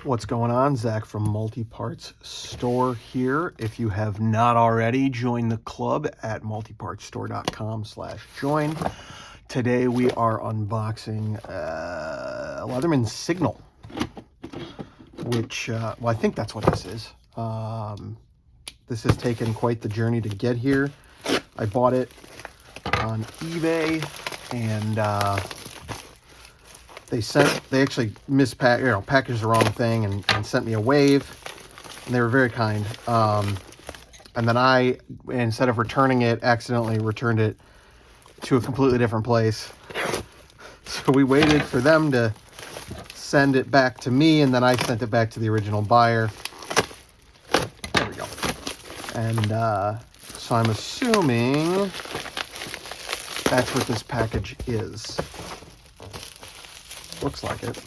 What's going on? Zach from Multiparts Store here. If you have not already, join the club at multipartstore.com/join. Today we are unboxing Leatherman Signal, which, well, I think that's what this is. This has taken quite the journey to get here. I bought it on eBay, and they actually packaged the wrong thing and sent me a wave, and they were very kind. And then I, instead of returning it, accidentally returned it to a completely different place. So we waited for them to send it back to me, and then I sent it back to the original buyer. There we go. And so I'm assuming that's what this package is. Looks like it.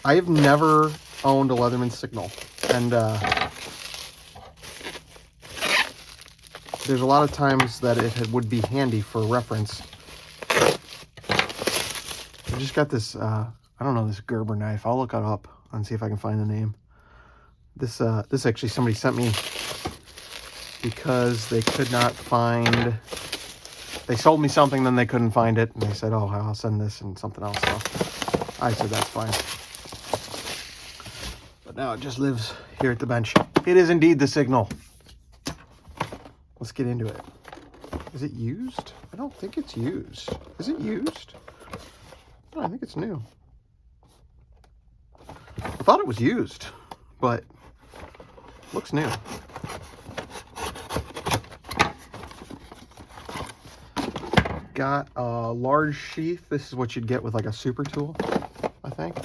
I have never owned a Leatherman Signal, and there's a lot of times that it would be handy for reference. I just got this, I don't know, this Gerber knife. I'll look it up and see if I can find the name. This actually somebody sent me because they could not find, they sold me something, then they couldn't find it, and they said, oh, I'll send this and something else. So I said, that's fine. But now it just lives here at the bench. It is indeed the Signal. Let's get into it. Is it used? I don't think it's used. Is it used? No, I think it's new. I thought it was used, but looks new. Got a large sheath. This is what you'd get with like a super tool, I think,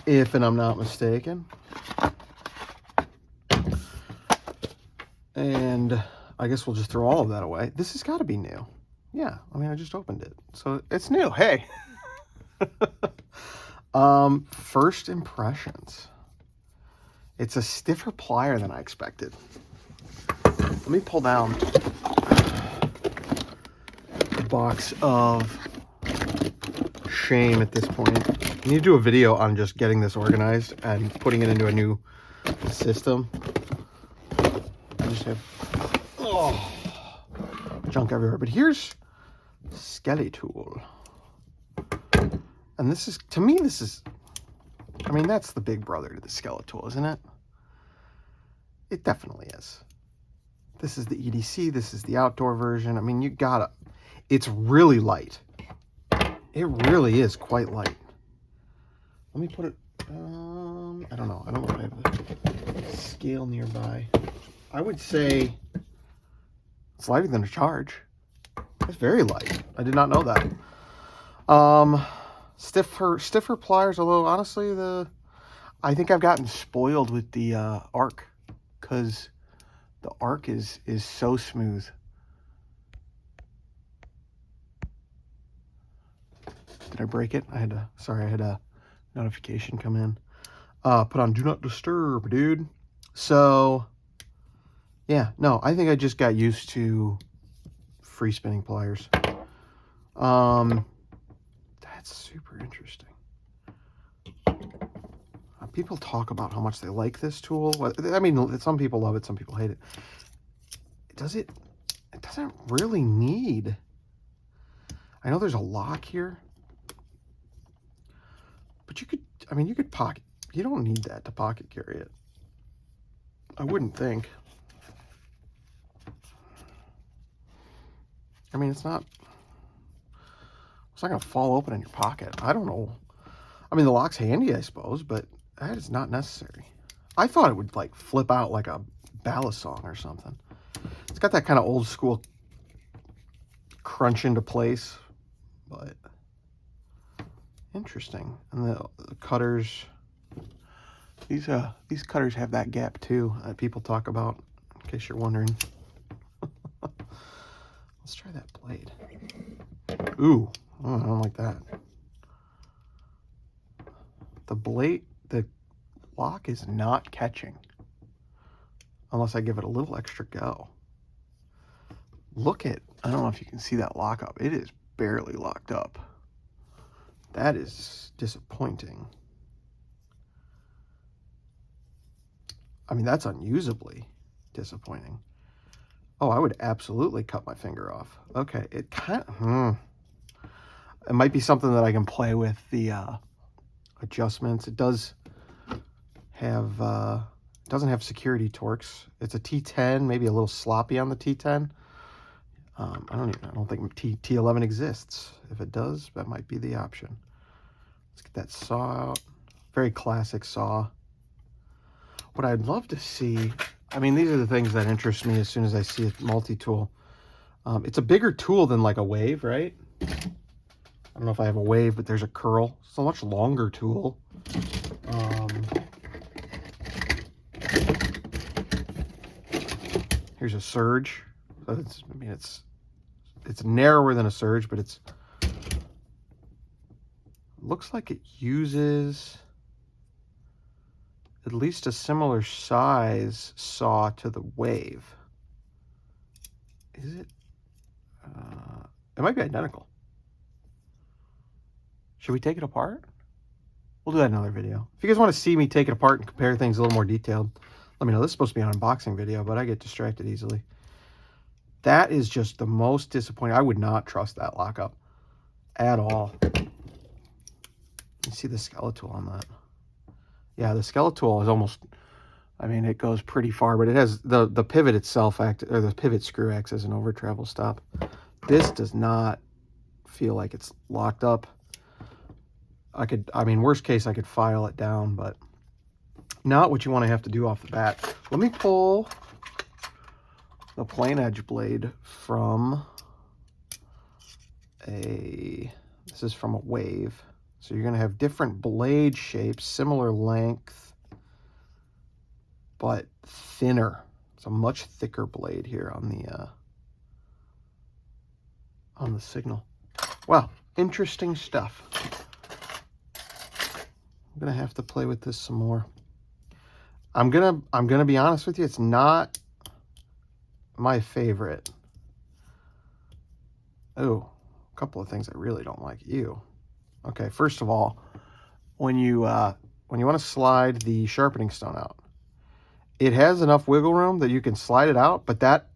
if I'm not mistaken. And I guess we'll just throw all of that away. This has got to be new. Yeah, I mean, I just opened it, so it's new. Hey. First impressions. It's a stiffer plier than I expected. Let me pull down box of shame at this point. I need to do a video on just getting this organized and putting it into a new system. I just have junk everywhere. But here's Skeletal. And this is, to me, this is, I mean, that's the big brother to the Skeletal, isn't it? It definitely is. This is the EDC. This is the outdoor version. I mean, you gotta, it's really light. It really is quite light. Let me put it, I don't know. I don't know if I have a scale nearby. I would say it's lighter than a charge. It's very light. I did not know that. Stiffer pliers, although honestly, I think I've gotten spoiled with the arc, because the arc is so smooth. Did I break it? I had a notification come in. Put on do not disturb, dude. So yeah, no, I think I just got used to free spinning pliers. That's super interesting. People talk about how much they like this tool. I mean, some people love it, some people hate it. It doesn't really need, I know there's a lock here, but you could pocket, you don't need that to pocket carry it. I wouldn't think. I mean, it's not gonna fall open in your pocket. I don't know. I mean, the lock's handy, I suppose, but that is not necessary. I thought it would like flip out like a ballast song or something. It's got that kind of old school crunch into place, but interesting. And the cutters, these cutters have that gap too that people talk about, in case you're wondering. Let's try that blade. Ooh, oh, I don't like that. The blade, the lock is not catching unless I give it a little extra go. Look at, I don't know if you can see that lock up. It is barely locked up. That is disappointing. I mean, that's unusably disappointing. Oh, I would absolutely cut my finger off. Okay, it kind of, it might be something that I can play with the adjustments. It does have, doesn't have security Torx. It's a T10, maybe a little sloppy on the T10. I don't think T11 exists. If it does, that might be the option. Let's get that saw out. Very classic saw. What I'd love to see, I mean, these are the things that interest me as soon as I see a multi-tool. It's a bigger tool than like a wave, right? I don't know if I have a wave, but there's a curl. It's a much longer tool. Here's a surge. So it's, I mean, it's narrower than a surge, but it looks like it uses at least a similar size saw to the wave. Is it? It might be identical. Should we take it apart? We'll do that in another video. If you guys want to see me take it apart and compare things a little more detailed, let me know. This is supposed to be an unboxing video, but I get distracted easily. That is just the most disappointing. I would not trust that lockup at all. You see the skeletal on that. Yeah, the skeletal is almost, I mean, it goes pretty far, but it has the pivot itself, or the pivot screw acts as an over travel stop. This does not feel like it's locked up. I mean, worst case, I could file it down, but not what you want to have to do off the bat. Let me pull the plain edge blade from this is from a wave. So you're going to have different blade shapes, similar length, but thinner. It's a much thicker blade here on the Signal. Wow, interesting stuff. I'm gonna have to play with this some more. I'm gonna be honest with you, it's not my favorite. Oh, a couple of things I really don't like. Ew. Okay, first of all, when you want to slide the sharpening stone out, it has enough wiggle room that you can slide it out, but that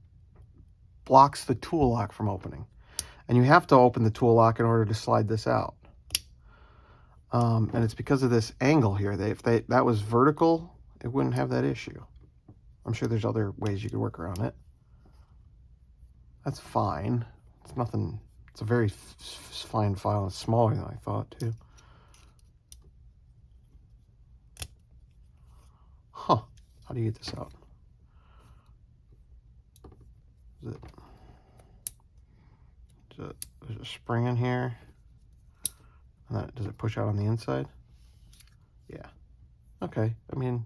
blocks the tool lock from opening. And you have to open the tool lock in order to slide this out. And it's because of this angle here. If that was vertical, it wouldn't have that issue. I'm sure there's other ways you could work around it. That's fine. It's nothing. It's a very fine file. It's smaller than I thought, too. Huh. How do you get this out? There's a spring in here. And that, does it push out on the inside? Yeah. Okay. I mean,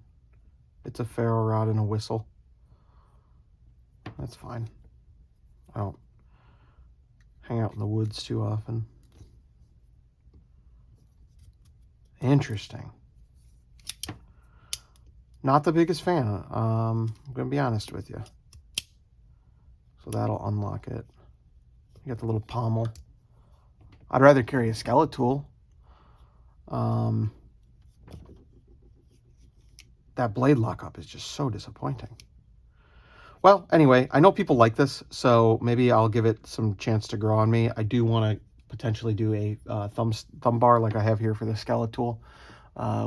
it's a ferro rod and a whistle. That's fine. I don't hang out in the woods too often. Interesting. Not the biggest fan. I'm going to be honest with you. So that'll unlock it. You got the little pommel. I'd rather carry a skeletal. That blade lockup is just so disappointing. Well, anyway, I know people like this, so maybe I'll give it some chance to grow on me. I do want to potentially do a thumb bar like I have here for the skeletal.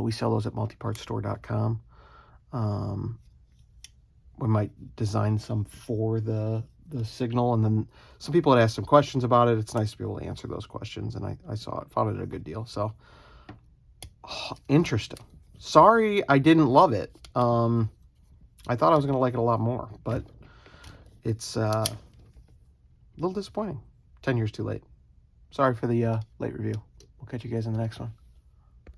We sell those at multipartstore.com. We might design some for the Signal, and then some people had asked some questions about it. It's nice to be able to answer those questions, and I saw it, found it a good deal. So interesting. Sorry I didn't love it. I thought I was going to like it a lot more, but it's a little disappointing. 10 years too late. Sorry for the late review. We'll catch you guys in the next one.